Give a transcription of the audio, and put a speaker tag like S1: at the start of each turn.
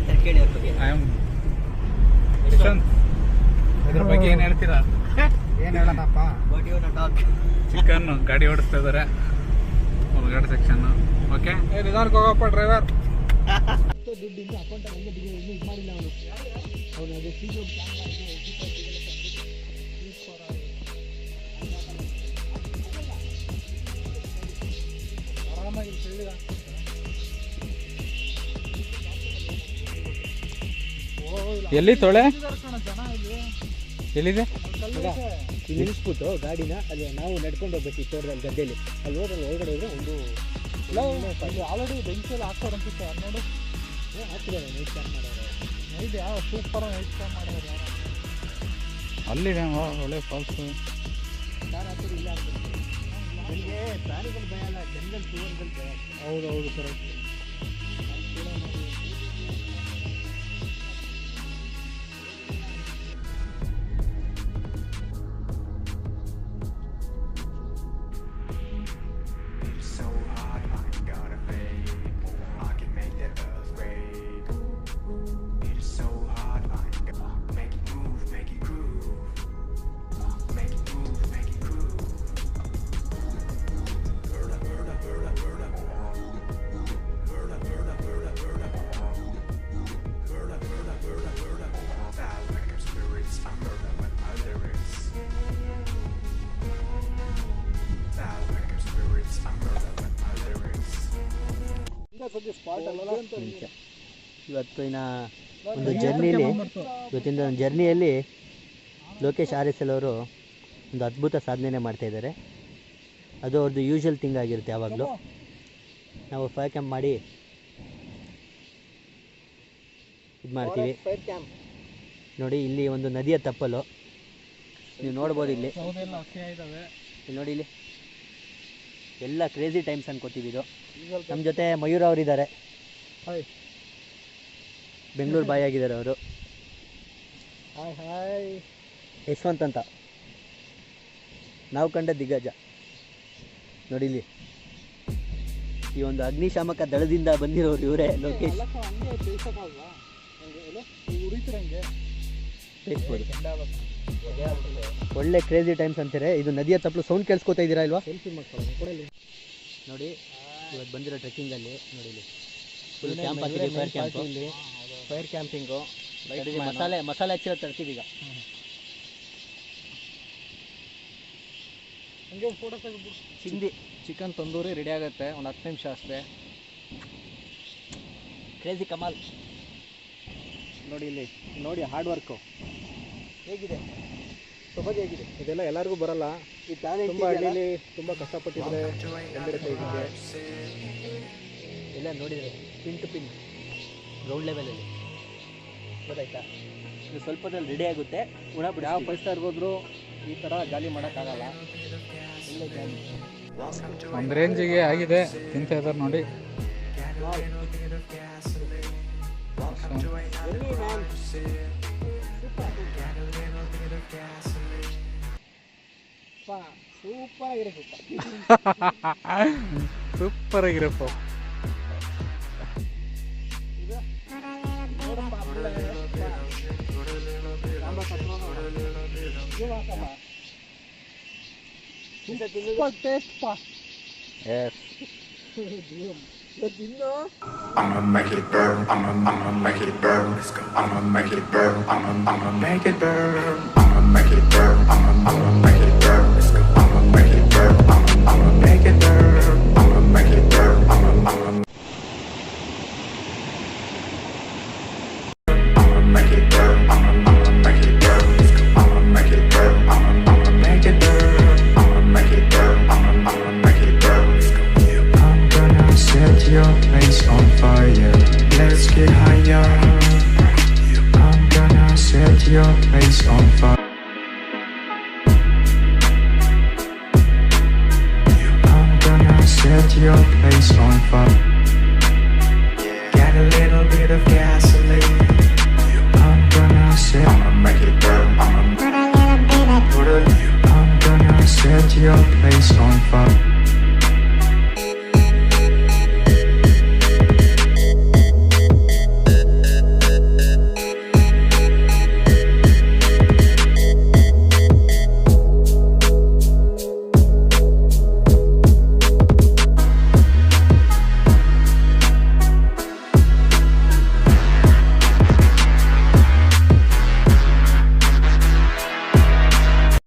S1: ಹೇಳ್ತಾರೆ ಕೇಳಿ ಅವ್ರ ಬಗ್ಗೆ.
S2: ಇದ್ರ ಬಗ್ಗೆ ಏನ್ ಹೇಳ್ತೀರಾ?
S3: ಏನ್ ಹೇಳೋಣಪ್ಪ,
S2: ಚಿಕನ್ ಗಾಡಿ ಓಡಿಸ್ತಾ ಇದಾರೆ ಹೊರಗಡೆ ಸೆಕ್ಷನ್. ಓಕೆ ನಿಧಾನಕ್ಕೆ ಹೋಗಪ್ಪ ಡ್ರೈವರ್.
S1: ದುಡ್ಡಿಂದ ಅಕೌಂಟ್ ಇದು ಮಾಡಿಲ್ಲ ಅವನು. ಅವನು ಅದೇ
S3: ಆರಾಮಾಗಿ
S2: ಎಲ್ಲಿ ತೊಳೆ ಎಲ್ಲಿದೆ?
S1: ಇಲ್ಲಿ ನಿಲ್ಲಿಸ್ಬಿಟ್ಟು ಗಾಡಿನ ಅಲ್ಲಿ ನಾವು ನಡ್ಕೊಂಡು ಹೋಗ್ಬೇಕು ಈ ತೋಟದಲ್ಲಿ ಗದ್ದೆಯಲ್ಲಿ. ಅಲ್ಲಿ ಹೋಗಲ್ಲ, ಒಳಗಡೆ ಹೋದ್ರೆ ಒಂದು
S3: ಆಲ್ರೆಡಿ ಬೆಂಚಲ್ಲಿ ಹಾಕ್ತಾರೆ ಅನ್ಸುತ್ತೆ. ನೋಡು
S1: ಹಾಕ್ತಿದ್ದಾರೆ ನೈಟ್ ಕ್ಯಾಂಪ್ ಮಾಡೋರು.
S3: ನೈಟ್ ಯಾವ ಸೂಪರ್ ನೈಟ್ ಕ್ಯಾಂಪ್ ಮಾಡೋರು ಯಾರು
S2: ಅಲ್ಲಿದೆ ಒಳ್ಳೆ ಫಾಲ್ಸ್.
S1: ಯಾರು ಹಾಕೋದು ಇಲ್ಲ ಆಗ್ತದೆ. ನನಗೆ ಪ್ರಾಣಿಗಳು ಭಯ ಅಲ್ಲ, ಜಂಗಲ್ ಟೂರ್ಗಳು ಭಯ.
S3: ಹೌದೌದು ಕರೆಕ್ಟ್.
S1: ಇವತ್ತಿನ ಒಂದು ಜರ್ನಿಲಿ ಇವತ್ತಿನ ಜರ್ನಿಯಲ್ಲಿ ಲೋಕೇಶ್ RSL ಅವರು ಒಂದು ಅದ್ಭುತ ಸಾಧನೆ ಮಾಡ್ತಾಯಿದ್ದಾರೆ. ಅದು ಅವ್ರದ್ದು ಯೂಶ್ವಲ್ ಥಿಂಗ್ ಆಗಿರುತ್ತೆ. ಯಾವಾಗಲೂ ನಾವು ಫೈರ್ ಕ್ಯಾಂಪ್ ಮಾಡಿ ಇದು ಮಾಡ್ತೀವಿ. ನೋಡಿ ಇಲ್ಲಿ ಒಂದು ನದಿಯ ತಪ್ಪಲು ನೀವು ನೋಡ್ಬೋದು. ಇಲ್ಲಿ ನೋಡಿ, ಇಲ್ಲಿ ಎಲ್ಲ ಕ್ರೇಜಿ ಟೈಮ್ಸ್ ಅನ್ಕೋತೀವಿ. ಇದು ನಮ್ಮ ಜೊತೆ ಮಯೂರ್ ಅವರಿದ್ದಾರೆ, ಬೆಂಗಳೂರು ಬಾಯ್ ಆಗಿದ್ದಾರೆ ಅವರು. ಯಶವಂತ್ ಅಂತ ನಾವು ಕಂಡ ದಿಗ್ಗಜ. ನೋಡಿ ಇಲ್ಲಿ ಈ ಒಂದು ಅಗ್ನಿಶಾಮಕ ದಳದಿಂದ ಬಂದಿರೋರು ಇವರೇ ಲೋಕೇಶ್. ಒಳ್ಳೆ ಕ್ರೇಜಿ ಟೈಮ್ಸ್ ಅಂತಾರೆ. ಇದು ನದಿಯ ತಪ್ಪಲು ಸೌಂಡ್ ಕೇಳಿಸ್ಕೊತಾ ಇದ್ದೀರಾ ಇಲ್ವಾ? ನೋಡಿ ಇವತ್ತು ಬಂದಿರೋ ಟ್ರೆಕ್ಕಿಂಗಲ್ಲಿ ನೋಡಿ ಇಲ್ಲಿ ಫುಲ್ ಕ್ಯಾಂಪ್ ಹಾಕಿದ್ದೀವಿ. ಫೈರ್ ಕ್ಯಾಂಪು, ಫೈರ್ ಕ್ಯಾಂಪಿಂಗು, ಮಸಾಲೆ ಹಚ್ಚಿರೋ ತರ್ತೀವಿ ಈಗ.
S3: ಹಂಗೆ ಒಂದು ಫೋಟೋ ತೆಗೆದ್ಬಿಟ್ಟು
S1: ಚಿಂದಿ ಚಿಕನ್ ತಂದೂರಿ ರೆಡಿ ಆಗುತ್ತೆ. ಒಂದು 10 ನಿಮಿಷ ಅಷ್ಟೇ. ಕ್ರೇಜಿ ಕಮಾಲ್. ನೋಡಿ ಇಲ್ಲಿ ನೋಡಿ ಹಾರ್ಡ್ ವರ್ಕು ಹೇಗಿದೆ, ತುಂಬ ಹೇಗಿದೆ.
S3: ಇದೆಲ್ಲ ಎಲ್ಲರಿಗೂ ಬರಲ್ಲ.
S1: ಈ ಟ್ಯಾಲೆಂಟ್
S3: ತುಂಬ ಹಳ್ಳಿಲಿ ತುಂಬ ಕಷ್ಟಪಟ್ಟಿದ್ರೆ ಬಂದಿರುತ್ತೆ. ಇದಕ್ಕೆ
S1: ಎಲ್ಲ ನೋಡಿದರೆ ಪಿನ್ ಟು ಪಿನ್ ಗ್ರೌಂಡ್ ಲೆವೆಲಲ್ಲಿ ಗೊತ್ತಾಯ್ತಾ? ಇದು ಸ್ವಲ್ಪದಲ್ಲಿ ರೆಡಿ ಆಗುತ್ತೆ. ಉಣಬಿಟ್ಟು
S3: ಯಾವ 5 ಸ್ಟಾರ್ ಹೋದ್ರು ಈ ಥರ ಜಾಲಿ ಮಾಡೋಕ್ಕಾಗಲ್ಲ.
S1: ಒಳ್ಳೆ ಜಾಲಿ
S2: ಒಂದು ರೇಂಜಿಗೆ ಆಗಿದೆ. ತಿಂತಾ ಇದ್ದಾರೆ ನೋಡಿ.
S3: Super ಆಗಿರಪ್ಪ.
S4: I'ma make it burn. I'ma make it burn. I'ma make it burn. I'ma make it burn. I'ma make it burn. I'ma make it burn. I'ma make it burn. I'ma make it burn. I'ma make it burn. I'ma make it burn. I'ma make it burn. I'ma make it burn. I'ma make it burn. I'ma make it burn. I'ma make it burn. I'm gonna set your place on fire. Let's get higher. I'm gonna set your place on fire. I'm gonna set your place on fire. Get a little bit of gasoline. I'm gonna set. I'ma make it burn. I'm gonna set your place on fire.